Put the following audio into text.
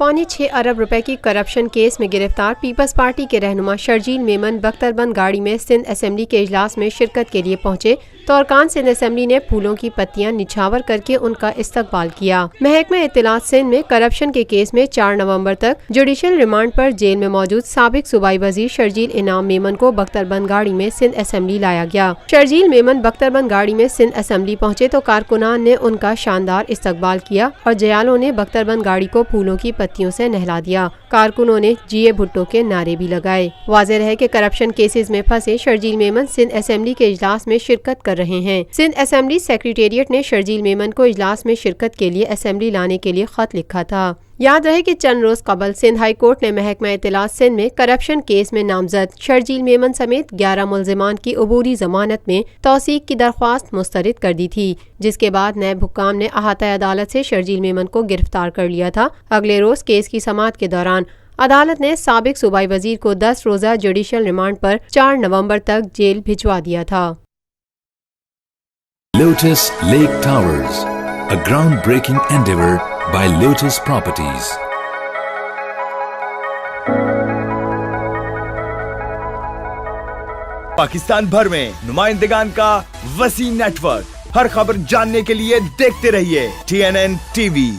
6.25 अरब रुपए की corruption case में गिरफ्तार पीपल्स पार्टी के रहनुमा शर्जील मेमन बख्तरबंद गाड़ी में सिंध असेंबली के इजलास में शिरकत के लिए पहुंचे तो अरकान सिंध असेंबली ने फूलों की पत्तियां निछावर करके उनका इस्तकबाल किया। महकमा इत्तलात सिंध में करप्शन के केस में 4 नवंबर तक जुडिशल रिमांड पर जेल में मौजूद साबिक सूबाई वजीर शर्जील इनाम मेमन को बख्तरबंद गाड़ी में सिंध असेंबली लाया गया। शर्जील मेमन बख्तरबंद गाड़ी में सिंध असेंबली पहुंचे तो कारकुनान ने उनका शानदार इस्तकबाल किया और जयालों ने बख्तरबंद गाड़ी को फूलों की पत्तियों से नहला दिया। कारकुनों ने जिए भुट्टो के नारे भी लगाए। वाज़ेह रहे कि करप्शन केसेस में फंसे शर्जील मेमन सिंध असेंबली के इजलास में शिरकत कर रहे हैं। सिंध असेंबली सेक्रेटेरिएट ने शर्जील मेमन को इजलास में शिरकत के लिए असेंबली लाने के लिए खत लिखा था। याद रहे कि चंद रोज कबल सिंध हाई कोर्ट ने महकमा इत्तलात सिंध में करप्शन केस में नामजद शर्जील मेमन समेत 11 मुल्जिमान की अबूरी जमानत में तौसीक की दरख्वास्त मुस्तरद कर दी थी, जिसके बाद नैब हुक्काम ने अहाता अदालत से शर्जील मेमन को गिरफ्तार कर लिया था। अगले रोज केस की समाअत के दौरान अदालत ने साबिक सूबाई वजीर को 10 रोजा जुडिशल रिमांड पर 4 नवंबर तक जेल भिजवा दिया था। Lotus Lake Towers, a groundbreaking endeavor by Lotus Properties. Pakistan भर में नुमाइंदगान का वसी नेटवर्क, हर खबर जानने के लिए देखते रहिए TNN TV।